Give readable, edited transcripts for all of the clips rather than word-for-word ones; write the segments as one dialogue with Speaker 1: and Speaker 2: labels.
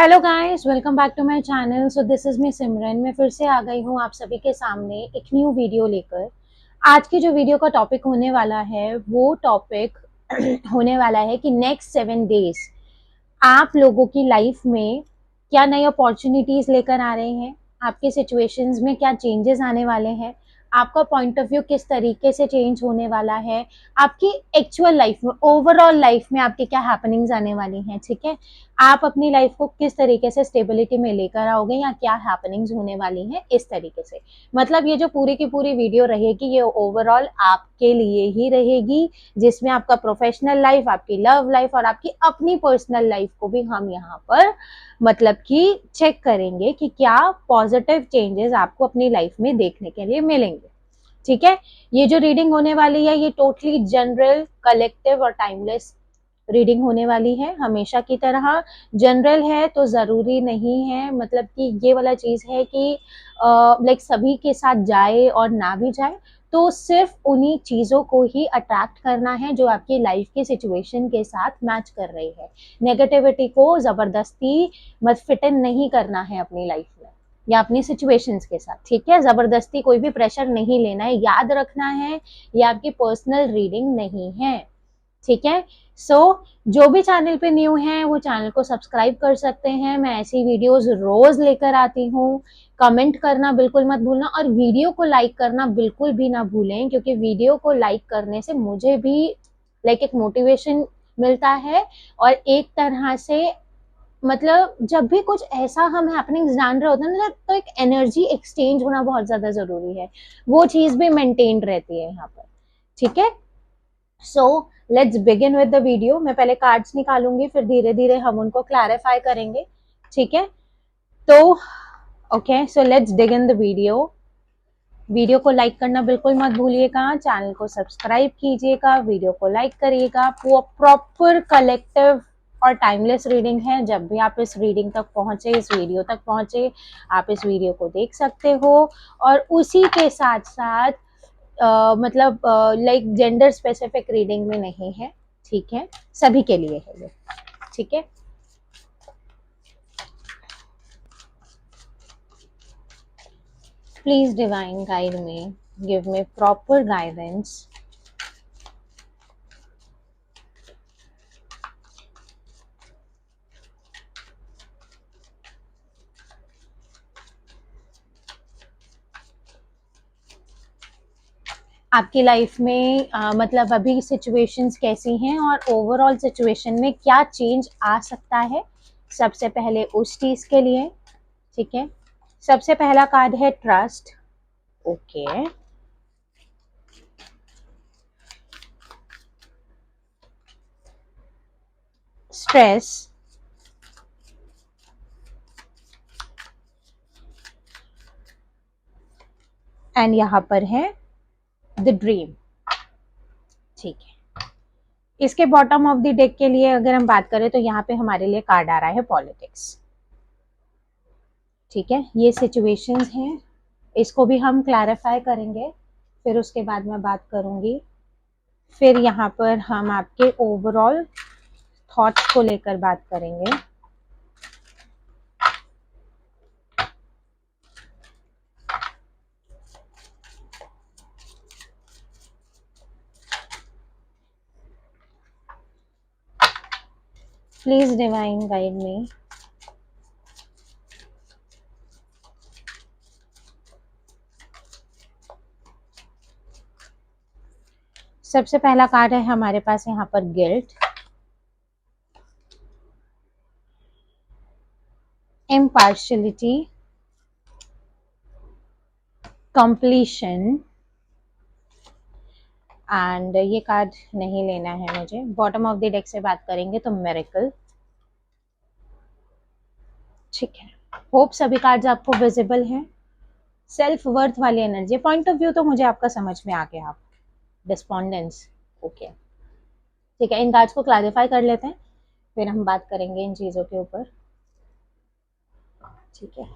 Speaker 1: Hello guys, welcome back to my channel. So this is me Simran. मैं फिर से आ गई हूँ आप सभी के सामने एक न्यू वीडियो लेकर। आज की जो वीडियो का टॉपिक होने वाला है वो टॉपिक होने वाला है कि नेक्स्ट 7 डेज आप लोगों की लाइफ में क्या नई अपॉर्चुनिटीज लेकर आ रहे हैं, आपके सिचुएशंस में क्या चेंजेस आने वाले हैं, आपका पॉइंट ऑफ व्यू किस तरीके से चेंज होने वाला है, आपकी एक्चुअल लाइफ में, ओवरऑल लाइफ में आपकी क्या हैपनिंग्स आने वाली हैं। ठीक है, आप अपनी लाइफ को किस तरीके से स्टेबिलिटी में लेकर आओगे या क्या हैपनिंग्स होने वाली हैं, इस तरीके से। मतलब ये जो पूरी की पूरी वीडियो रहेगी ये ओवरऑल आपके लिए ही रहेगी, जिसमें आपका प्रोफेशनल लाइफ, आपकी लव लाइफ और आपकी अपनी पर्सनल लाइफ को भी हम यहाँ पर मतलब कि चेक करेंगे कि क्या पॉजिटिव चेंजेस आपको अपनी लाइफ में देखने के लिए मिलेंगे। ठीक है, ये जो रीडिंग होने वाली है ये टोटली जनरल, कलेक्टिव और टाइमलेस रीडिंग होने वाली है। हमेशा की तरह जनरल है तो ज़रूरी नहीं है, मतलब कि ये वाला चीज़ है कि लाइक सभी के साथ जाए और ना भी जाए, तो सिर्फ उन्हीं चीज़ों को ही अट्रैक्ट करना है जो आपकी लाइफ की सिचुएशन के साथ मैच कर रही है। नेगेटिविटी को ज़बरदस्ती मत फिट इन नहीं करना है अपनी लाइफ में या अपनी सिचुएशंस के साथ। ठीक है, ज़बरदस्ती कोई भी प्रेशर नहीं लेना है, याद रखना है ये आपकी पर्सनल रीडिंग नहीं है। ठीक है, जो भी चैनल पे न्यू है वो चैनल को सब्सक्राइब कर सकते हैं। मैं ऐसी वीडियोस रोज लेकर आती हूँ। कमेंट करना बिल्कुल मत भूलना और वीडियो को लाइक करना बिल्कुल भी ना भूलें, क्योंकि वीडियो को लाइक करने से मुझे भी लाइक एक मोटिवेशन मिलता है। और एक तरह से मतलब जब भी कुछ ऐसा हम हैपनिंग्स जान रहे होते हैं ना, तो एक एनर्जी एक्सचेंज होना बहुत ज्यादा जरूरी है, वो चीज भी मेंटेन रहती है यहाँ पर। ठीक है, so let's begin with the video. मैं पहले कार्ड्स निकालूंगी, फिर धीरे धीरे हम उनको क्लैरिफाई करेंगे। ठीक है, तो okay, so let's begin the video. Video को लाइक करना बिल्कुल मत भूलिएगा, चैनल को सब्सक्राइब कीजिएगा, वीडियो को लाइक करिएगा। वो प्रॉपर कलेक्टिव और टाइमलेस रीडिंग है। जब भी आप इस रीडिंग तक पहुंचे, इस वीडियो तक पहुंचे, आप इस वीडियो को देख सकते हो। और उसी के साथ साथ मतलब लाइक जेंडर स्पेसिफिक रीडिंग में नहीं है। ठीक है, सभी के लिए है ये। ठीक है, please divine guide me, give me proper guidance. आपकी लाइफ में मतलब अभी सिचुएशंस कैसी हैं और ओवरऑल सिचुएशन में क्या चेंज आ सकता है, सबसे पहले उस चीज के लिए। ठीक है, सबसे पहला कार्ड है ट्रस्ट। ओके, स्ट्रेस एंड यहाँ पर है द ड्रीम। ठीक है, इसके बॉटम ऑफ द डेक के लिए अगर हम बात करें तो यहाँ पे हमारे लिए कार्ड आ रहा है पॉलिटिक्स। ठीक है, ये सिचुएशंस हैं, इसको भी हम क्लैरिफाई करेंगे, फिर उसके बाद मैं बात करूंगी। फिर यहाँ पर हम आपके ओवरऑल थॉट्स को लेकर बात करेंगे। प्लीज डिवाइन गाइड मी। सबसे पहला कार्ड है हमारे पास यहाँ पर गिल्ट, इम्पार्शियलिटी, कंप्लीशन एंड ये कार्ड नहीं लेना है मुझे। बॉटम ऑफ द डेक से बात करेंगे तो मिरेकल। ठीक है, होप सभी कार्ड्स आपको विजिबल हैं। सेल्फ वर्थ वाली एनर्जी, पॉइंट ऑफ व्यू तो मुझे आपका समझ में आ गया। आप डिस्पोंडेंस। ओके, ठीक है, इन कार्ड्स को क्लैरिफाई कर लेते हैं, फिर हम बात करेंगे इन चीज़ों के ऊपर। ठीक है,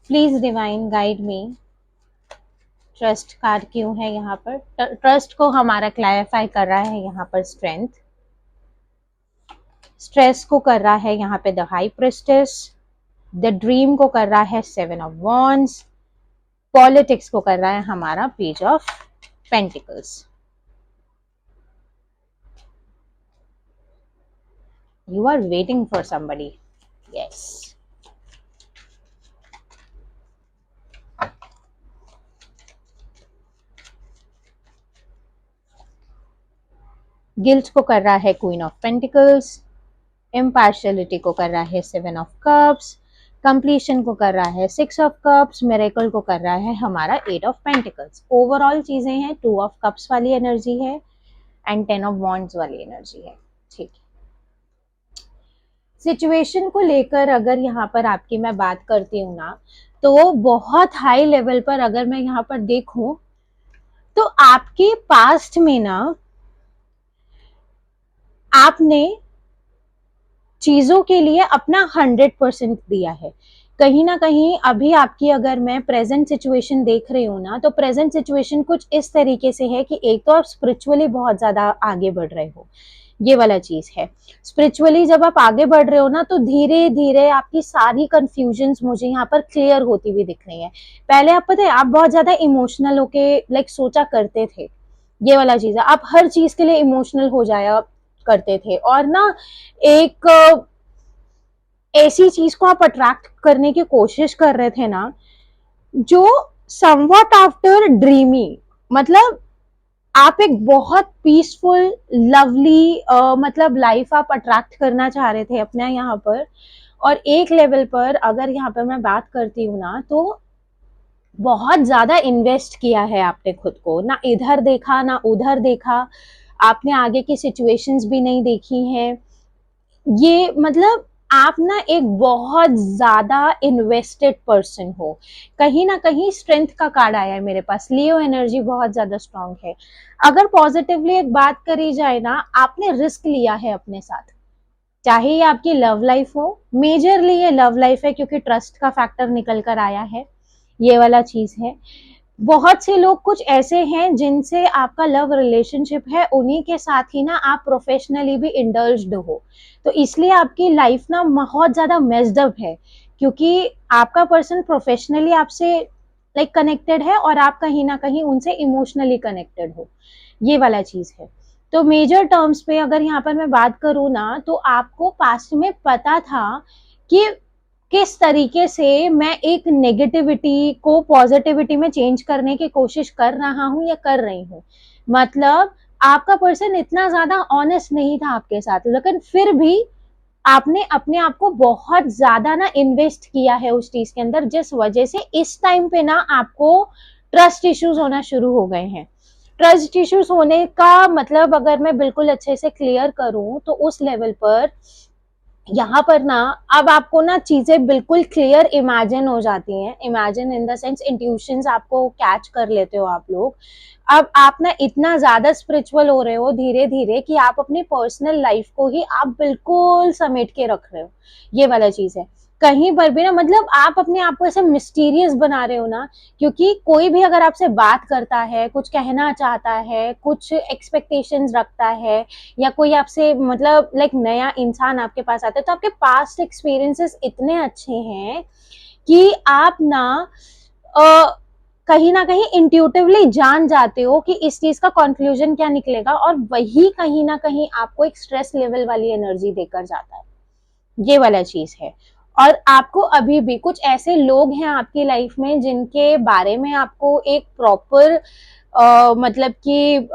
Speaker 1: please divine guide me, trust card क्यों है यहाँ पर? ट्रस्ट को हमारा क्लैरिफाई कर रहा है यहाँ पर स्ट्रेंथ, स्ट्रेस को कर रहा है यहाँ पे the high priestess, the dream को कर रहा है 7 ऑफ वॉन्ड्स, पॉलिटिक्स को कर रहा है हमारा page of pentacles. You are waiting for somebody, yes. Guilt को कर रहा है क्वीन ऑफ पेंटिकल्स, इम्पार्शियलिटी को कर रहा है 7 ऑफ कप्स, कंप्लीशन को कर रहा है 6 ऑफ कप्स, मिरेकल को कर रहा है हमारा 8 ऑफ पेंटिकल्स। ओवरऑल चीजें हैं 2 ऑफ कप्स वाली एनर्जी है एंड 10 ऑफ वॉन्ड्स वाली एनर्जी है। ठीक है, सिचुएशन को लेकर अगर यहाँ पर आपकी मैं बात करती हूँ ना, तो बहुत हाई लेवल पर अगर मैं यहाँ पर देखूं तो आपके पास्ट में ना आपने चीजों के लिए अपना 100% दिया है। कहीं ना कहीं अभी आपकी अगर मैं प्रेजेंट सिचुएशन देख रही हूँ ना, तो प्रेजेंट सिचुएशन कुछ इस तरीके से है कि एक तो आप स्पिरिचुअली बहुत ज्यादा आगे बढ़ रहे हो, ये वाला चीज है। स्पिरिचुअली जब आप आगे बढ़ रहे हो ना, तो धीरे धीरे आपकी सारी कंफ्यूजन्स मुझे यहाँ पर क्लियर होती हुई दिख रही है। पहले आप पता है आप बहुत ज्यादा इमोशनल होके लाइक सोचा करते थे, ये वाला चीज है। आप हर चीज के लिए इमोशनल हो जाया करते थे और ना एक ऐसी चीज को आप अट्रैक्ट करने की कोशिश कर रहे थे ना, जो समवट आफ्टर ड्रीमी, मतलब आप एक बहुत पीसफुल लवली मतलब लाइफ आप अट्रैक्ट करना चाह रहे थे अपने यहाँ पर। और एक लेवल पर अगर यहाँ पर मैं बात करती हूँ ना, तो बहुत ज्यादा इन्वेस्ट किया है आपने खुद को, ना इधर देखा ना उधर देखा, आपने आगे की सिचुएशंस भी नहीं देखी हैं। ये मतलब आप ना एक बहुत ज्यादा इन्वेस्टेड पर्सन हो। कहीं ना कहीं स्ट्रेंथ का कार्ड आया है मेरे पास, लियो एनर्जी बहुत ज्यादा स्ट्रांग है। अगर पॉजिटिवली एक बात करी जाए ना, आपने रिस्क लिया है अपने साथ, चाहे ये आपकी लव लाइफ हो, मेजरली ये लव लाइफ है क्योंकि ट्रस्ट का फैक्टर निकल कर आया है, ये वाला चीज है। बहुत से लोग कुछ ऐसे हैं जिनसे आपका लव रिलेशनशिप है, उन्हीं के साथ ही ना आप प्रोफेशनली भी इंडल्ज्ड हो, तो इसलिए आपकी लाइफ ना बहुत ज्यादा मेस्ड अप है, क्योंकि आपका पर्सन प्रोफेशनली आपसे लाइक कनेक्टेड है और आप कहीं ना कहीं उनसे इमोशनली कनेक्टेड हो, ये वाला चीज है। तो मेजर टर्म्स पे अगर यहाँ पर मैं बात करूँ ना, तो आपको पास्ट में पता था कि किस तरीके से मैं एक नेगेटिविटी को पॉजिटिविटी में चेंज करने की कोशिश कर रहा हूँ या कर रही हूँ। मतलब आपका पर्सन इतना ज्यादा ऑनेस्ट नहीं था आपके साथ, लेकिन फिर भी आपने अपने आप को बहुत ज्यादा ना इन्वेस्ट किया है उस चीज के अंदर, जिस वजह से इस टाइम पे ना आपको ट्रस्ट इश्यूज होना शुरू हो गए हैं। ट्रस्ट इश्यूज होने का मतलब अगर मैं बिल्कुल अच्छे से क्लियर करूं, तो उस लेवल पर यहाँ पर ना अब आपको ना चीजें बिल्कुल क्लियर इमेजिन हो जाती हैं, imagine in the sense intuitions आपको कैच कर लेते हो आप लोग। अब आप ना इतना ज्यादा स्पिरिचुअल हो रहे हो धीरे धीरे कि आप अपनी पर्सनल लाइफ को ही आप बिल्कुल समेट के रख रहे हो, ये वाला चीज है। कहीं पर भी ना मतलब आप अपने आप को ऐसे मिस्टीरियस बना रहे हो ना, क्योंकि कोई भी अगर आपसे बात करता है, कुछ कहना चाहता है, कुछ एक्सपेक्टेशंस रखता है, या कोई आपसे मतलब लाइक नया इंसान आपके पास आता है, तो आपके पास्ट एक्सपीरियंसेस इतने अच्छे हैं कि आप कहीं ना कहीं इंट्यूटिवली जान जाते हो कि इस चीज का कंक्लूजन क्या निकलेगा, और वही कहीं ना कहीं आपको एक स्ट्रेस लेवल वाली एनर्जी देकर जाता है, ये वाला चीज है। और आपको अभी भी कुछ ऐसे लोग हैं आपकी लाइफ में जिनके बारे में आपको एक प्रॉपर मतलब कि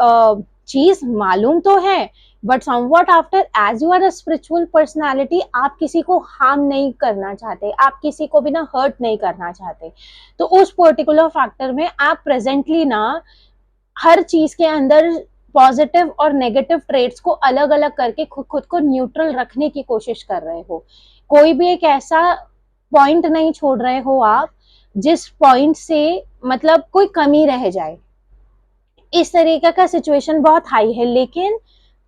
Speaker 1: चीज मालूम तो है, but somewhat after as you are a spiritual personality, आप किसी को हार्म नहीं करना चाहते, आप किसी को भी ना हर्ट नहीं करना चाहते। तो उस पर्टिकुलर फैक्टर में आप प्रेजेंटली ना हर चीज के अंदर पॉजिटिव और नेगेटिव ट्रेड्स को अलग अलग करके खुद को न्यूट्रल रखने की कोशिश कर रहे हो। कोई भी एक ऐसा पॉइंट नहीं छोड़ रहे हो आप जिस पॉइंट से मतलब कोई कमी रह जाए, इस तरीके का सिचुएशन बहुत हाई है। लेकिन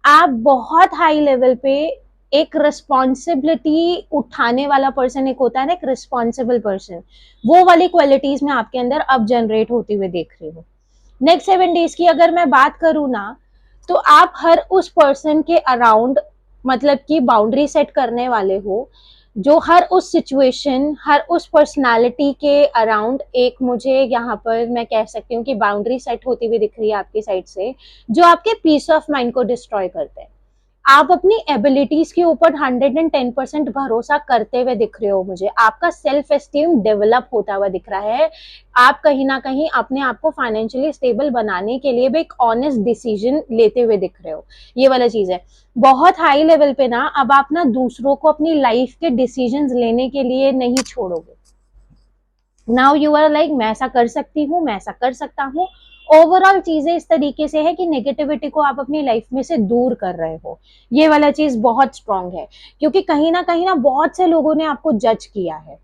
Speaker 1: आप बहुत हाई लेवल पे एक रिस्पॉन्सिबिलिटी उठाने वाला पर्सन एक होता है ना, एक रिस्पॉन्सिबल पर्सन, वो वाली क्वालिटीज में आपके अंदर अब जनरेट होती हुए देख रही हूँ। नेक्स्ट 7 डेज की अगर मैं बात करूँ ना, तो आप हर उस पर्सन के अराउंड मतलब कि बाउंड्री सेट करने वाले हो, जो हर उस सिचुएशन, हर उस पर्सनालिटी के अराउंड एक, मुझे यहाँ पर मैं कह सकती हूँ कि बाउंड्री सेट होती हुई दिख रही है आपकी साइड से, जो आपके पीस ऑफ माइंड को डिस्ट्रॉय करते हैं। आप अपनी एबिलिटीज के ऊपर 110% भरोसा करते हुए दिख रहे हो मुझे, आपका सेल्फ एस्टीम डेवलप होता हुआ दिख रहा है। आप कहीं ना कहीं अपने आप को फाइनेंशियली स्टेबल बनाने के लिए भी एक ऑनेस्ट डिसीजन लेते हुए दिख रहे हो, ये वाला चीज है। बहुत हाई लेवल पे ना अब आप ना दूसरों को अपनी लाइफ के डिसीजंस लेने के लिए नहीं छोड़ोगे। नाउ यू आर लाइक मैं ऐसा कर सकती हूँ, मैं ऐसा कर सकता हूँ। ओवरऑल चीजें इस तरीके से है कि नेगेटिविटी को आप अपनी लाइफ में से दूर कर रहे हो, ये वाला चीज बहुत स्ट्रांग है। क्योंकि कहीं ना बहुत से लोगों ने आपको जज किया है,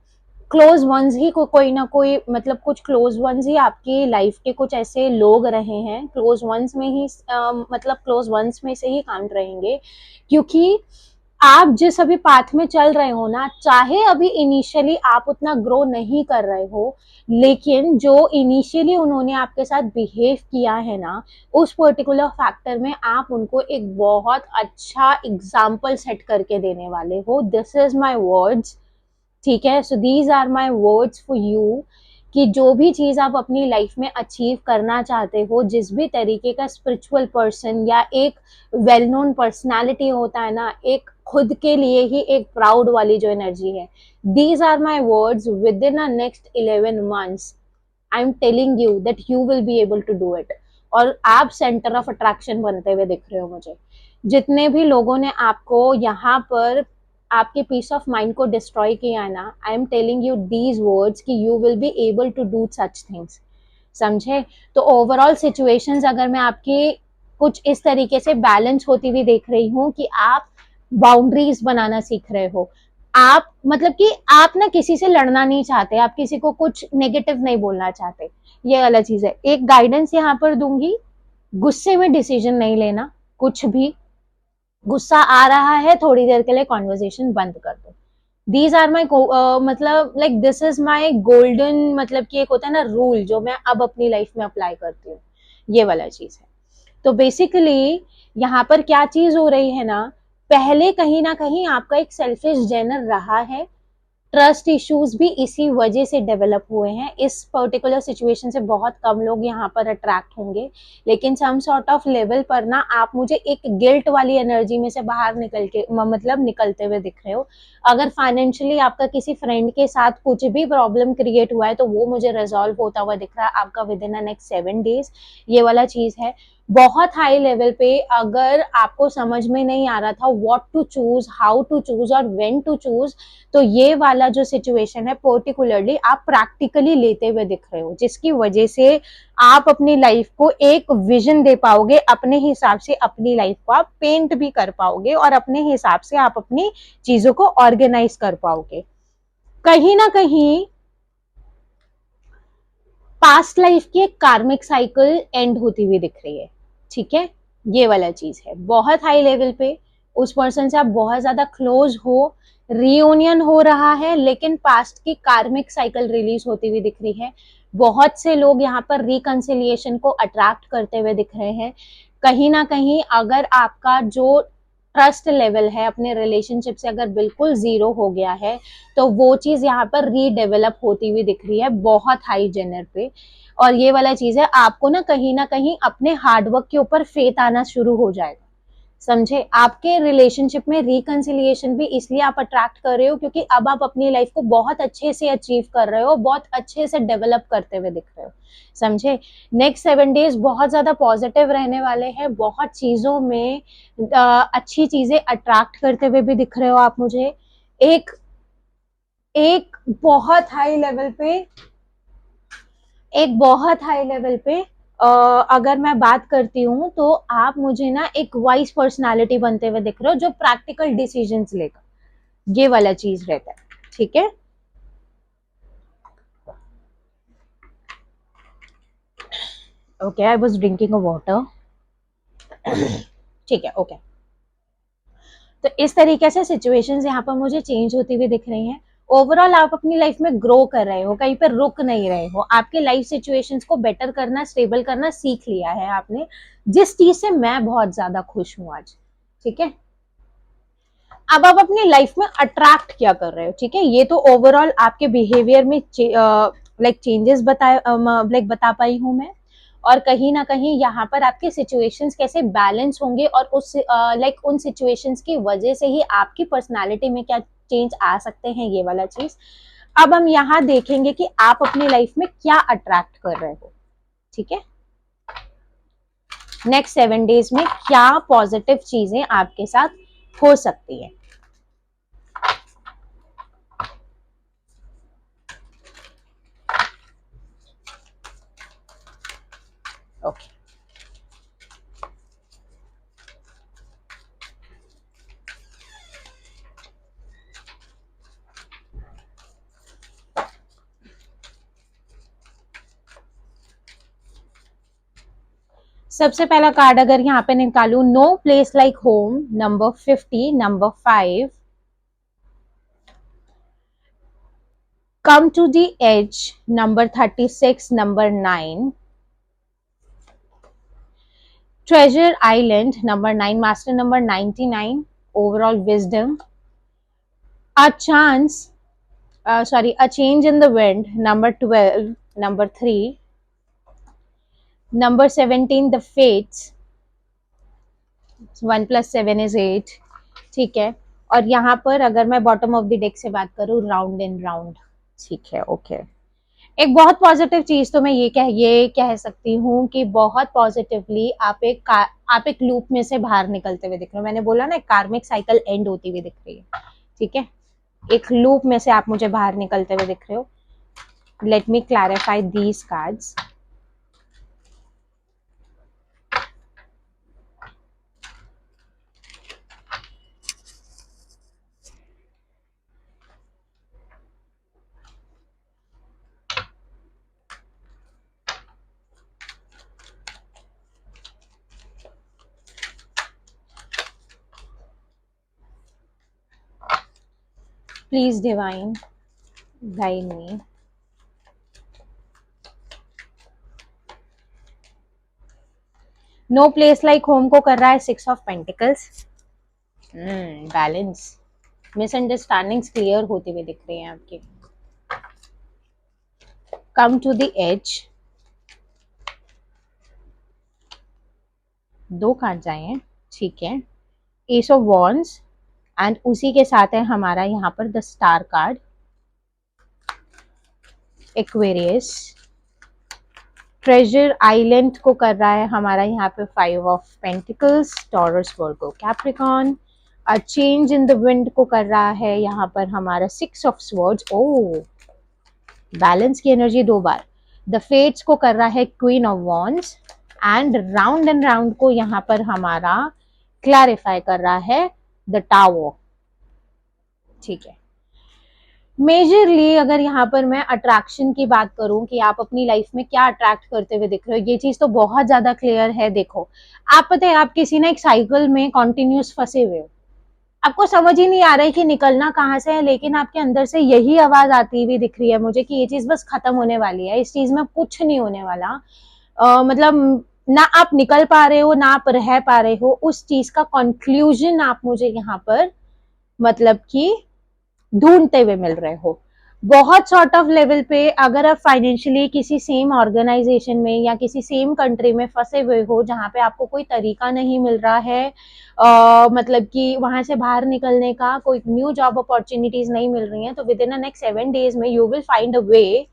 Speaker 1: क्लोज वंस ही कोई ना कोई, मतलब कुछ क्लोज वंस ही आपकी लाइफ के कुछ ऐसे लोग रहे हैं, क्लोज वंस में ही मतलब क्लोज वंस में से ही काउंट रहेंगे। क्योंकि आप जिस अभी पाथ में चल रहे हो ना, चाहे अभी इनिशियली आप उतना ग्रो नहीं कर रहे हो, लेकिन जो इनिशियली उन्होंने आपके साथ बिहेव किया है ना, उस पर्टिकुलर फैक्टर में आप उनको एक बहुत अच्छा एग्जाम्पल सेट करके देने वाले हो। दिस इज माई वर्ड्स, ठीक है। So these are my words for you, कि जो भी चीज आप अपनी लाइफ में अचीव करना चाहते हो, जिस भी तरीके का स्पिरिचुअल पर्सन या एक वेल नोन पर्सनैलिटी होता है ना, एक खुद के लिए ही एक प्राउड वाली जो एनर्जी है, these are my words, within a next 11 months I am telling you that you will be able to do it. और आप सेंटर ऑफ अट्रैक्शन बनते हुए दिख रहे हो मुझे। जितने भी लोगों ने आपको यहाँ पर आपके पीस ऑफ माइंड को डिस्ट्रॉय किया है ना, I am telling you these words कि you will be able to do such things, समझे। तो ओवरऑल सिचुएशंस अगर मैं आपकी कुछ इस तरीके से बैलेंस होती हुई देख रही हूँ कि आप बाउंड्रीज बनाना सीख रहे हो। आप मतलब कि आप ना किसी से लड़ना नहीं चाहते, आप किसी को कुछ नेगेटिव नहीं बोलना चाहते, ये अलग चीज है। एक गाइडेंस यहाँ पर दूंगी, गुस्से में डिसीजन नहीं लेना कुछ भी। गुस्सा आ रहा है, थोड़ी देर के लिए कॉन्वर्जेशन बंद कर दो। दीज आर माई मतलब like this is my golden, मतलब कि एक होता है ना रूल, जो मैं अब अपनी लाइफ में अप्लाई करती हूँ, ये वाला चीज है। तो बेसिकली यहाँ पर क्या चीज हो रही है ना, पहले कहीं ना कहीं आपका एक सेल्फिश जेनर रहा है, ट्रस्ट इश्यूज भी इसी वजह से डेवलप हुए हैं। इस पर्टिकुलर सिचुएशन से बहुत कम लोग यहाँ पर अट्रैक्ट होंगे, लेकिन सम सॉर्ट ऑफ लेवल पर ना आप मुझे एक गिल्ट वाली एनर्जी में से बाहर निकल के मतलब निकलते हुए दिख रहे हो। अगर फाइनेंशियली आपका किसी फ्रेंड के साथ कुछ भी प्रॉब्लम क्रिएट हुआ है, तो वो मुझे रिजॉल्व होता हुआ दिख रहा है आपका with in the next 7 days, ये वाला चीज है। बहुत हाई लेवल पे अगर आपको समझ में नहीं आ रहा था what to choose, how to choose और व्हेन टू चूज, तो ये वाला जो सिचुएशन है पर्टिकुलरली आप प्रैक्टिकली लेते हुए दिख रहे हो, जिसकी वजह से आप अपनी लाइफ को एक विजन दे पाओगे, अपने हिसाब से अपनी लाइफ को आप पेंट भी कर पाओगे और अपने हिसाब से आप अपनी चीजों को ऑर्गेनाइज कर पाओगे। कहीं ना कहीं पास्ट लाइफ की एक कार्मिक साइकिल एंड होती हुई दिख रही है, ठीक है। ये वाला चीज है बहुत हाई लेवल पे, उस पर्सन से आप बहुत ज्यादा क्लोज हो, रियूनियन हो रहा है, लेकिन पास्ट की कार्मिक साइकिल रिलीज होती हुई दिख रही है। बहुत से लोग यहाँ पर रिकंसिलिएशन को अट्रैक्ट करते हुए दिख रहे हैं। कहीं ना कहीं अगर आपका जो ट्रस्ट लेवल है अपने रिलेशनशिप से अगर बिल्कुल जीरो हो गया है, तो वो चीज यहाँ पर रीडेवलप होती हुई दिख रही है बहुत हाई जेनर पे। और ये वाला चीज है, आपको ना कहीं अपने हार्डवर्क के ऊपर फेथ आना शुरू हो जाएगा, समझे। आपके रिलेशनशिप में रिकंसिलिएशन भी इसलिए आप अट्रैक्ट कर रहे हो क्योंकि अब आप अपनी लाइफ को बहुत अच्छे से अचीव कर रहे हो, बहुत अच्छे से डेवलप करते हुए दिख रहे हो, समझे। नेक्स्ट 7 डेज बहुत ज्यादा पॉजिटिव रहने वाले हैं, बहुत चीजों में अच्छी चीजें अट्रैक्ट करते हुए भी दिख रहे हो आप मुझे। एक एक बहुत हाई लेवल पे, एक बहुत हाई लेवल पे अगर मैं बात करती हूँ, तो आप मुझे ना एक वाइज पर्सनालिटी बनते हुए दिख रहे हो, जो प्रैक्टिकल डिसीजंस लेगा, ये वाला चीज रहता है, ठीक है। Okay, I was drinking a water, ठीक है, ओके। तो इस तरीके से सिचुएशंस यहाँ पर मुझे चेंज होती हुई दिख रही हैं। ओवरऑल आप अपनी लाइफ में ग्रो कर रहे हो, कहीं पर रुक नहीं रहे हो, आपके लाइफ सिचुएशंस को बेटर करना, स्टेबल करना सीख लिया है आपने, जिस चीज से मैं बहुत ज्यादा खुश हूँ आज। ठीक है, अब आप अपनी लाइफ में अट्रैक्ट क्या कर रहे हो। ठीक है, ये तो ओवरऑल आपके बिहेवियर में लाइक चेंजेस बता पाई हूँ मैं, और कहीं ना कहीं यहाँ पर आपके सिचुएशंस कैसे बैलेंस होंगे और उस लाइक उन सिचुएशंस की वजह से ही आपकी पर्सनालिटी में क्या चेंज आ सकते हैं, ये वाला चीज। अब हम यहाँ देखेंगे कि आप अपनी लाइफ में क्या अट्रैक्ट कर रहे हो। ठीक है, नेक्स्ट 7 डेज में क्या पॉजिटिव चीजें आपके साथ हो सकती है। ओके, सबसे पहला कार्ड अगर यहाँ पे निकालू, no place like home, number 50, number 5, come to the edge, number 36, number 9, treasure island, number 9, master number 99, overall wisdom, a chance a change in the wind, number 12, number 3, number 17, the fates, 1 + 7 is 8। ठीक है, और यहाँ पर अगर मैं bottom of the deck से बात करूँ, राउंड एंड राउंड। ठीक है, ओके। एक बहुत पॉजिटिव चीज तो मैं ये कह सकती हूँ कि बहुत पॉजिटिवली आप एक लूप में से बाहर निकलते हुए दिख रहे हो। मैंने बोला ना, कार्मिक साइकिल एंड होती हुई दिख रही है। ठीक है, एक लूप में से आप मुझे बाहर निकलते हुए दिख रहे हो। Let me clarify these cards. Please divine guide me. No place like home को कर रहा है 6 of pentacles. Balance, misunderstandings clear होती हुई दिख रही हैं आपकी। Come to the edge, 2 card आए हैं। ठीक है, एस ऑफ वॉन्ड्स, एंड उसी के साथ है हमारा यहाँ पर the star card, Aquarius. Treasure island को कर रहा है हमारा यहाँ पे 5 of pentacles, taurus, Virgo, Capricorn. A change in the wind को कर रहा है यहाँ पर हमारा 6 ऑफ स्वॉर्ड्स। ओ, बैलेंस की एनर्जी 2 बार। द फेट्स को कर रहा है queen of wands, and round को यहाँ पर हमारा क्लैरिफाई कर रहा है द टावर। ठीक है, मेजरली अगर यहाँ पर मैं अट्रैक्शन की बात करूं कि आप अपनी लाइफ में क्या अट्रैक्ट करते हुए दिख रहे हो, ये चीज तो बहुत ज्यादा क्लियर है। देखो, आप पता है, आप किसी ना एक साइकिल में कॉन्टिन्यूस फंसे हुए हो, आपको समझ ही नहीं आ रहा है कि निकलना कहाँ से है, लेकिन आपके अंदर से यही आवाज आती हुई दिख रही है मुझे कि ये चीज बस खत्म होने वाली है, इस चीज में कुछ नहीं होने वाला। मतलब ना आप निकल पा रहे हो, ना आप रह पा रहे हो, उस चीज का कंक्लूजन आप मुझे यहाँ पर मतलब कि ढूंढते हुए मिल रहे हो। बहुत सॉर्ट ऑफ लेवल पे अगर आप फाइनेंशियली किसी सेम ऑर्गेनाइजेशन में या किसी सेम कंट्री में फंसे हुए हो जहां पे आपको कोई तरीका नहीं मिल रहा है, मतलब कि वहां से बाहर निकलने का कोई न्यू जॉब अपॉर्चुनिटीज नहीं मिल रही हैं, तो within the next 7 days में you will find a way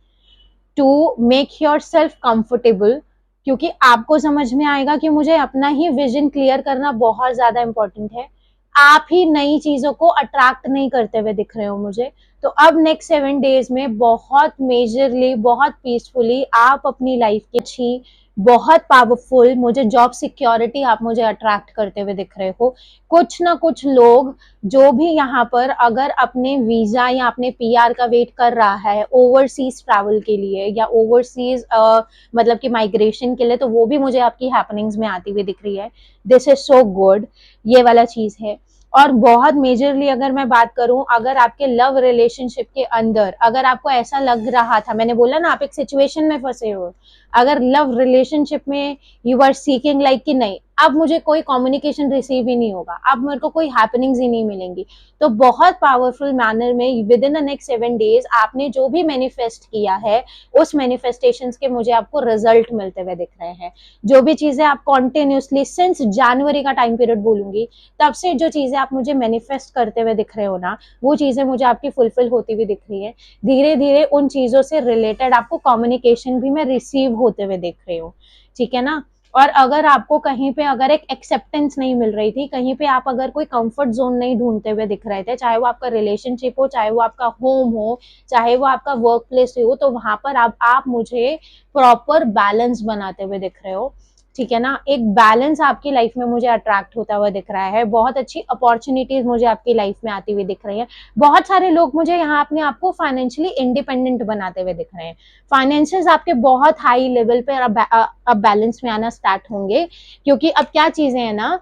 Speaker 1: to make yourself comfortable, क्योंकि आपको समझ में आएगा कि मुझे अपना ही विजन क्लियर करना बहुत ज्यादा इंपॉर्टेंट है। आप ही नई चीजों को अट्रैक्ट नहीं करते हुए दिख रहे हो मुझे। तो अब नेक्स्ट 7 डेज में बहुत मेजरली, बहुत पीसफुली आप अपनी लाइफ की अच्छी, बहुत पावरफुल, मुझे जॉब सिक्योरिटी आप मुझे अट्रैक्ट करते हुए दिख रहे हो। कुछ ना कुछ लोग जो भी यहाँ पर अगर अपने वीजा या अपने पीआर का वेट कर रहा है ओवरसीज ट्रैवल के लिए या ओवरसीज मतलब कि माइग्रेशन के लिए, तो वो भी मुझे आपकी हैपनिंग्स में आती हुई दिख रही है। दिस इज सो गुड, ये वाला चीज है। और बहुत मेजरली अगर मैं बात करूं, अगर आपके लव रिलेशनशिप के अंदर अगर आपको ऐसा लग रहा था, मैंने बोला ना आप एक सिचुएशन में फंसे हो, अगर लव रिलेशनशिप में यू आर सीकिंग लाइक कि नहीं अब मुझे कोई कम्युनिकेशन रिसीव ही नहीं होगा, अब मेरे को कोई हैपनिंग्स ही नहीं मिलेंगी, तो बहुत पावरफुल मैनर में with in the next 7 days आपने जो भी मैनिफेस्ट किया है उस मैनिफेस्टेशंस के मुझे आपको रिजल्ट मिलते हुए दिख रहे हैं। जो भी चीजें आप कॉन्टिन्यूसली सिंस जनवरी का टाइम पीरियड बोलूंगी, तब से जो चीजें आप मुझे मैनिफेस्ट करते हुए दिख रहे हो ना, वो चीजें मुझे आपकी फुलफिल होती हुई दिख रही है। धीरे धीरे उन चीजों से रिलेटेड आपको कम्युनिकेशन भी मैं रिसीव होते हुए देख रही हूँ, ठीक है ना। और अगर आपको कहीं पे अगर एक एक्सेप्टेंस नहीं मिल रही थी, कहीं पे आप अगर कोई कंफर्ट जोन नहीं ढूंढते हुए दिख रहे थे, चाहे वो आपका रिलेशनशिप हो, चाहे वो आपका होम हो, चाहे वो आपका वर्क प्लेस हो, तो वहां पर आप मुझे प्रॉपर बैलेंस बनाते हुए दिख रहे हो, ठीक है ना। एक बैलेंस आपकी लाइफ में मुझे अट्रैक्ट होता हुआ दिख रहा है, बहुत अच्छी अपॉर्चुनिटीज मुझे आपकी लाइफ में आती हुई दिख रही है। बहुत सारे लोग मुझे यहाँ अपने आप को फाइनेंशियली इंडिपेंडेंट बनाते हुए दिख रहे हैं। फाइनेंसेस आपके बहुत हाई लेवल पे अब बैलेंस में आना स्टार्ट होंगे, क्योंकि अब क्या चीजें हैं ना,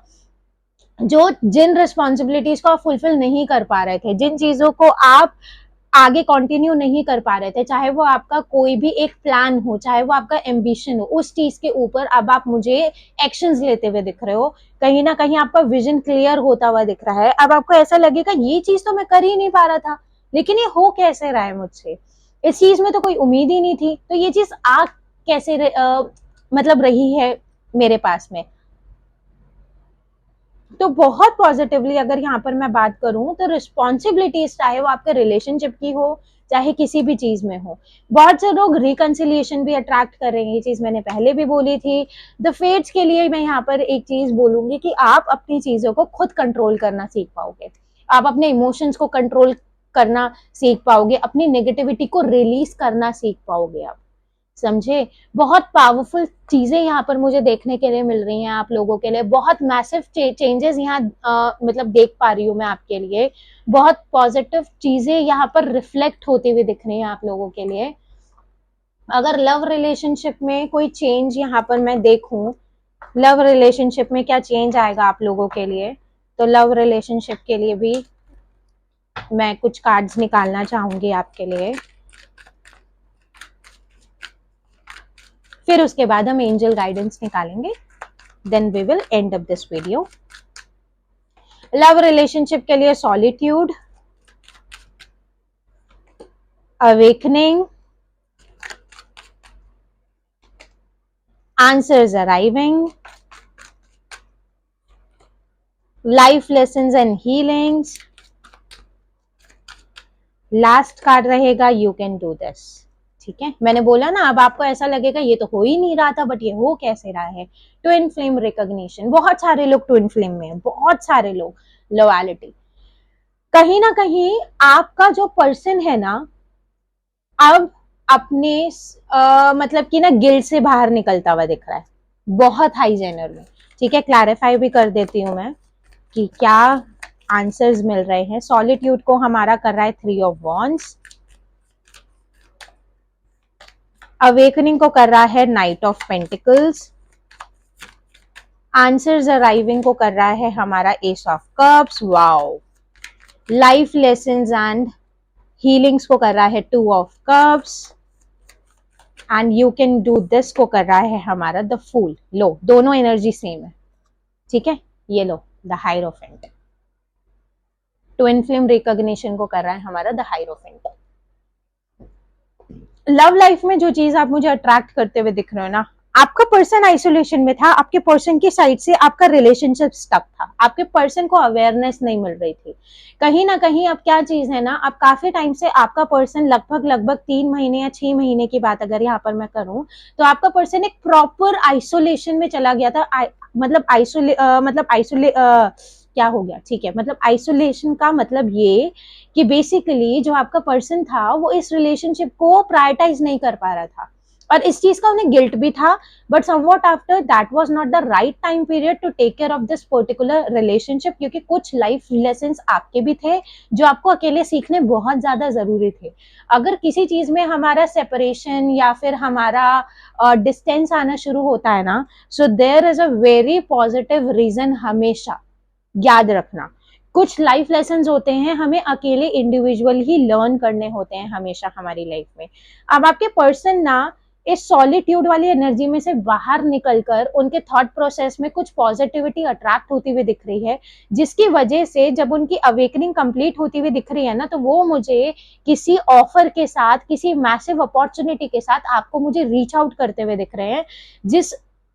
Speaker 1: जो जिन रिस्पॉन्सिबिलिटीज को आप फुलफिल नहीं कर पा रहे थे, जिन चीजों को आप आगे कंटिन्यू नहीं कर पा रहे थे, चाहे वो आपका कोई भी एक प्लान हो, चाहे वो आपका एम्बिशन हो, उस चीज के ऊपर अब आप मुझे एक्शंस लेते हुए दिख रहे हो। कहीं ना कहीं आपका विजन क्लियर होता हुआ दिख रहा है। अब आपको ऐसा लगेगा ये चीज तो मैं कर ही नहीं पा रहा था, लेकिन ये हो कैसे रहा है मुझसे, इस चीज में तो कोई उम्मीद ही नहीं थी, तो ये चीज आ कैसे मतलब रही है मेरे पास में। तो बहुत पॉजिटिवली अगर यहाँ पर मैं बात करूं, तो रिस्पॉन्सिबिलिटीज चाहे वो आपके रिलेशनशिप की हो, चाहे किसी भी चीज में हो, बहुत से लोग रिकंसिलिएशन भी अट्रैक्ट कर रहे हैं, ये चीज मैंने पहले भी बोली थी। द फेट्स के लिए मैं यहाँ पर एक चीज बोलूंगी कि आप अपनी चीजों को खुद कंट्रोल करना सीख पाओगे, आप अपने इमोशंस को कंट्रोल करना सीख पाओगे, अपनी नेगेटिविटी को रिलीज करना सीख पाओगे आप, समझे। बहुत पावरफुल चीजें यहाँ पर मुझे देखने के लिए मिल रही हैं आप लोगों के लिए, बहुत मैसिव चेंजेस यहाँ मतलब देख पा रही हूँ मैं आपके लिए, बहुत पॉजिटिव चीजें यहाँ पर रिफ्लेक्ट होती हुई दिख रही हैं आप लोगों के लिए। अगर लव रिलेशनशिप में कोई चेंज यहाँ पर मैं देखूं, लव रिलेशनशिप में क्या चेंज आएगा आप लोगों के लिए, तो लव रिलेशनशिप के लिए भी मैं कुछ कार्ड्स निकालना चाहूंगी आपके लिए, फिर उसके बाद हम एंजल गाइडेंस निकालेंगे, then we will end up this video. Love relationship के लिए solitude, awakening, answers arriving, life lessons and healings, last card रहेगा यू कैन डू दिस, ठीक है। मैंने बोला ना अब आपको ऐसा लगेगा ये तो हो ही नहीं रहा था, बट ये हो कैसे रहा है। ट्विन फ्लेम रिकॉग्निशन, बहुत सारे लोग ट्विन फ्लेम में हैं, बहुत सारे लोग। लॉयलिटी, कहीं ना कहीं आपका जो पर्सन है ना, अब अपने मतलब कि ना गिल्ट से बाहर निकलता हुआ दिख रहा है, बहुत हाई जेनर में, ठीक है। क्लैरिफाई भी कर देती हूँ मैं कि क्या आंसर्स मिल रहे हैं। सॉलिट्यूड को हमारा कर रहा है 3 ऑफ वॉन्ड्स, अवेकनिंग को कर रहा है night of pentacles, answers arriving को कर रहा है हमारा S of cups, wow. Life lessons and healings को कर रहा है 2 of cups, and you can do this को कर रहा है हमारा द फूल। लो, दोनों एनर्जी सेम है, ठीक है। ये लो the hierophant, twin flame recognition को कर रहा है हमारा द हायरोफेंट। लव लाइफ में जो चीज आप मुझे अट्रैक्ट करते हुए दिख रहे हो ना, आपका पर्सन आइसोलेशन में था, आपके पर्सन की साइड से आपका रिलेशनशिप स्टक था, आपके पर्सन को अवेयरनेस नहीं मिल रही थी। कहीं ना कहीं अब क्या चीज है ना, अब काफी टाइम से आपका पर्सन लगभग 3 महीने या 6 महीने की बात अगर यहाँ पर मैं करूं, तो आपका पर्सन एक प्रॉपर आइसोलेशन में चला गया था। मतलब आइसोले क्या हो गया, ठीक है। मतलब आइसोलेशन का मतलब ये कि बेसिकली जो आपका पर्सन था वो इस रिलेशनशिप को प्रायोरिटाइज नहीं कर पा रहा था, और इस चीज का उन्हें गिल्ट भी था, but somewhat after that was not the right time period to take care of this particular relationship, क्योंकि कुछ लाइफ लेसन्स आपके भी थे जो आपको अकेले सीखने बहुत ज्यादा जरूरी थे। अगर किसी चीज में हमारा सेपरेशन या फिर हमारा डिस्टेंस आना शुरू होता है ना, so there is a very positive reason, हमेशा याद रखना। कुछ लाइफ लेसन्स होते हैं हमें अकेले इंडिविजुअल ही लर्न करने होते हैं हमेशा हमारी लाइफ में। अब आपके पर्सन ना इस सॉलिट्यूड वाली एनर्जी में से बाहर निकलकर उनके थॉट प्रोसेस में कुछ पॉजिटिविटी अट्रैक्ट होती हुई दिख रही है, जिसकी वजह से जब उनकी अवेकनिंग कंप्लीट होती हुई दिख रही है ना, तो वो मुझे किसी ऑफर के साथ, किसी मैसिव अपॉर्चुनिटी के साथ आपको मुझे रीच आउट करते हुए दिख रहे हैं।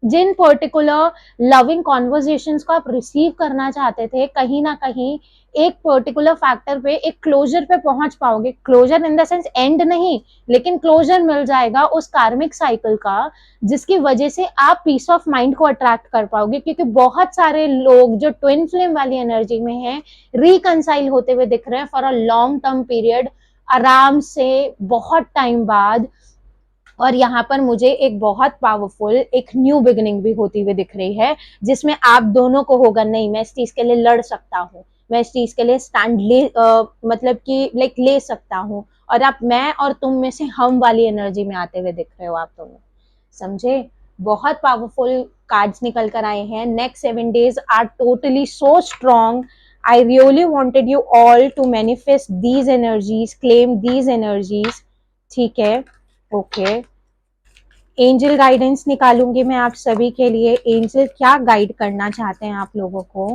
Speaker 1: जिन पर्टिकुलर लविंग कॉन्वर्जेशंस को आप रिसीव करना चाहते थे, कहीं ना कहीं एक पर्टिकुलर फैक्टर पे एक क्लोजर पे पहुंच पाओगे। Closure in the sense end नहीं, लेकिन क्लोजर मिल जाएगा उस कार्मिक साइकिल का, जिसकी वजह से आप पीस ऑफ माइंड को अट्रैक्ट कर पाओगे। क्योंकि बहुत सारे लोग जो ट्विन फ्लेम वाली एनर्जी में हैं, रिकंसाइल होते हुए दिख रहे हैं for a long term period, आराम से बहुत टाइम बाद। और यहाँ पर मुझे एक बहुत पावरफुल एक न्यू बिगिनिंग भी होती हुई दिख रही है, जिसमें आप दोनों को होगा नहीं मैं इस चीज के लिए लड़ सकता हूँ, मैं इस चीज के लिए स्टैंड ले मतलब कि लाइक ले सकता हूँ। और आप मैं और तुम में से हम वाली एनर्जी में आते हुए दिख रहे हो आप दोनों, समझे। बहुत पावरफुल कार्ड्स निकल कर आए हैं। Next 7 days are totally so strong. I really wanted you all to manifest these energies, claim these energies, ठीक है। ओके, एंजल गाइडेंस निकालूंगी मैं आप सभी के लिए। एंजल क्या गाइड करना चाहते हैं आप लोगों को,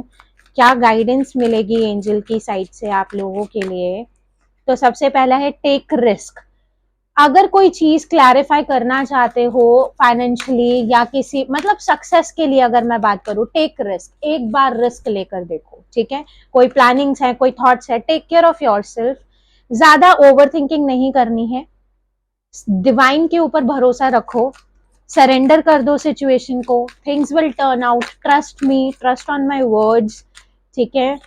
Speaker 1: क्या गाइडेंस मिलेगी एंजल की साइड से आप लोगों के लिए। तो सबसे पहला है टेक रिस्क। अगर कोई चीज क्लैरिफाई करना चाहते हो फाइनेंशियली या किसी मतलब सक्सेस के लिए, अगर मैं बात करूं, टेक रिस्क, एक बार रिस्क लेकर देखो, ठीक है। कोई प्लानिंग्स है, कोई थॉट्स है, टेक केयर ऑफ योरसेल्फ। ज्यादा ओवर थिंकिंग नहीं करनी है, डिवाइन के ऊपर भरोसा रखो, सरेंडर कर दो सिचुएशन को, things will turn out, trust me, trust on my words, ठीक है।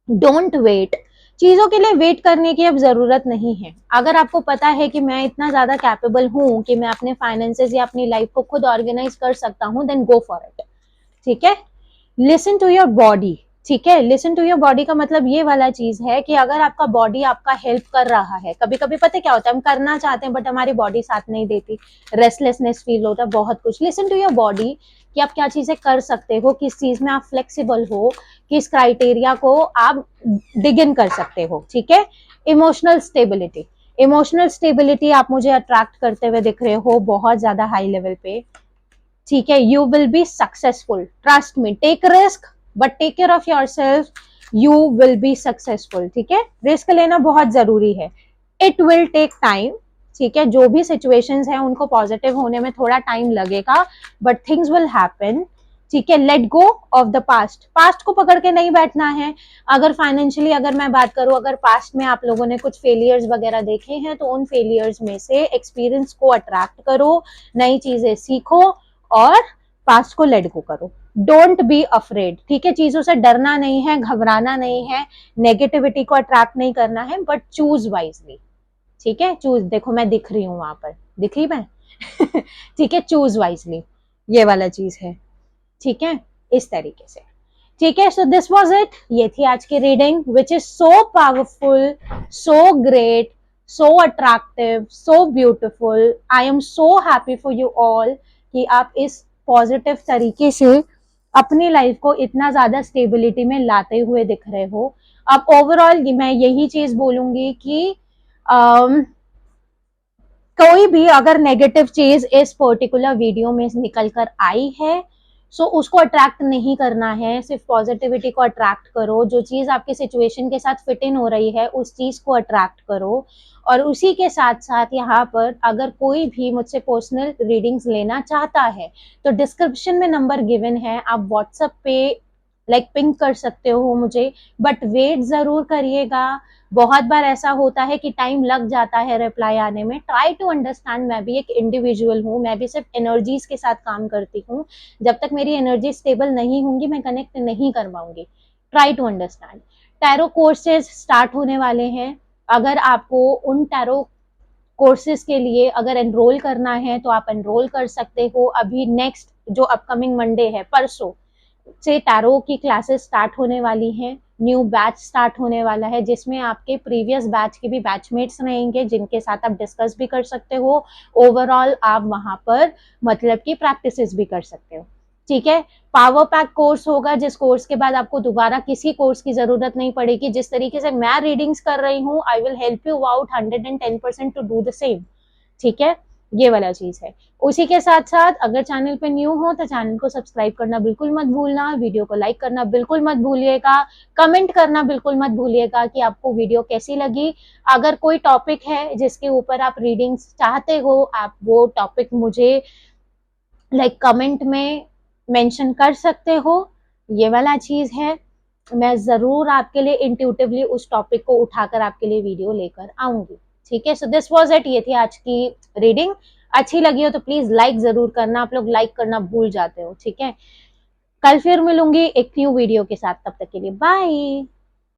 Speaker 1: डोंट वेट, चीजों के लिए वेट करने की अब जरूरत नहीं है। अगर आपको पता है कि मैं इतना ज्यादा कैपेबल हूं कि मैं अपने फाइनेंसेस या अपनी लाइफ को खुद ऑर्गेनाइज कर सकता हूं, देन गो फॉर इट, ठीक है। लिसन टू योर बॉडी, ठीक है। लिसन टू योर बॉडी का मतलब ये वाला चीज है कि अगर आपका बॉडी आपका हेल्प कर रहा है, कभी कभी पता क्या होता है, हम करना चाहते हैं बट हमारी बॉडी साथ नहीं देती, रेस्टलेसनेस फील होता है, बहुत कुछ। लिसन टू योर बॉडी कि आप क्या चीजें कर सकते हो, किस चीज में आप फ्लेक्सिबल हो, किस क्राइटेरिया को आप डिग इन कर सकते हो, ठीक है। इमोशनल स्टेबिलिटी, इमोशनल स्टेबिलिटी आप मुझे अट्रैक्ट करते हुए दिख रहे हो बहुत ज्यादा हाई लेवल पे, ठीक है। You will be successful, trust me, take risk but take care of yourself, you will be successful, ठीक है। रिस्क लेना बहुत जरूरी है, इट विल टेक टाइम, ठीक है। जो भी सिचुएशंस हैं उनको पॉजिटिव होने में थोड़ा टाइम लगेगा, बट थिंग्स विल हैपन, ठीक है। Let go of the past, past को पकड़ के नहीं बैठना है। अगर फाइनेंशियली अगर मैं बात करूं, अगर पास्ट में आप लोगों ने कुछ फेलियर्स वगैरह देखे हैं, तो उन फेलियर्स में से एक्सपीरियंस को अट्रैक्ट करो, नई चीजें सीखो और पास्ट को लेट गो करो। डोंट बी अफ्रेड, ठीक है। चीजों से डरना नहीं है, घबराना नहीं है, नेगेटिविटी को अट्रैक्ट नहीं करना है, बट चूज वाइजली, ठीक है। चूज, देखो मैं दिख रही हूं वहां पर, दिख रही मैं ठीक है। चूज वाइजली, ये वाला चीज है, ठीक है, इस तरीके से, ठीक है। सो दिस वाज इट, ये थी आज की reading which is so powerful, so great, so attractive, so beautiful. I am so happy for you all कि आप इस पॉजिटिव तरीके से अपनी लाइफ को इतना ज्यादा स्टेबिलिटी में लाते हुए दिख रहे हो। अब ओवरऑल मैं यही चीज बोलूंगी कि कोई भी अगर नेगेटिव चीज इस पर्टिकुलर वीडियो में निकल कर आई है, सो उसको अट्रैक्ट नहीं करना है, सिर्फ पॉजिटिविटी को अट्रैक्ट करो। जो चीज आपके सिचुएशन के साथ फिट इन हो रही है उस चीज को अट्रैक्ट करो। और उसी के साथ साथ यहाँ पर अगर कोई भी मुझसे पर्सनल रीडिंग्स लेना चाहता है, तो डिस्क्रिप्शन में नंबर गिवन है, आप व्हाट्सएप पे लाइक पिंक कर सकते हो मुझे, बट वेट जरूर करिएगा। बहुत बार ऐसा होता है कि टाइम लग जाता है रिप्लाई आने में। ट्राई टू अंडरस्टैंड, मैं भी एक इंडिविजुअल हूँ, मैं भी सिर्फ एनर्जीज के साथ काम करती हूँ। जब तक मेरी एनर्जी स्टेबल नहीं होंगी मैं कनेक्ट नहीं कर पाऊंगी। Try to understand. Tarot courses start होने वाले हैं, अगर आपको उन टैरो कोर्सेज के लिए अगर एनरोल करना है तो आप एनरोल कर सकते हो। अभी नेक्स्ट जो अपकमिंग मंडे है, परसों से टैरो की क्लासेस स्टार्ट होने वाली हैं, न्यू बैच स्टार्ट होने वाला है, जिसमें आपके प्रीवियस बैच के भी बैचमेट्स रहेंगे जिनके साथ आप डिस्कस भी कर सकते हो। ओवरऑल आप वहां पर मतलब की प्रैक्टिसेस भी कर सकते हो, ठीक है। पावर पैक कोर्स होगा, जिस कोर्स के बाद आपको दोबारा किसी कोर्स की जरूरत नहीं पड़ेगी। जिस तरीके से मैं रीडिंग्स कर रही हूँ, I will help you out 110% to do the same. ठीक है, ये वाला चीज है। उसी के साथ साथ अगर चैनल पे न्यू हो तो चैनल को सब्सक्राइब करना बिल्कुल मत भूलना, वीडियो को लाइक करना बिल्कुल मत भूलिएगा, कमेंट करना बिल्कुल मत भूलिएगा कि आपको वीडियो कैसी लगी। अगर कोई टॉपिक है जिसके ऊपर आप रीडिंग्स चाहते हो, आप वो टॉपिक मुझे कमेंट में मेंशन कर सकते हो। ये वाला चीज है, मैं जरूर आपके लिए इंट्यूटिवली उस टॉपिक को उठाकर आपके लिए वीडियो लेकर आऊंगी। ठीक है, सो दिस वाज इट, ये थी आज की रीडिंग। अच्छी लगी हो तो प्लीज लाइक जरूर करना, आप लोग लाइक करना भूल जाते हो। ठीक है, कल फिर मिलूंगी एक न्यू वीडियो के साथ, तब तक के लिए बाय।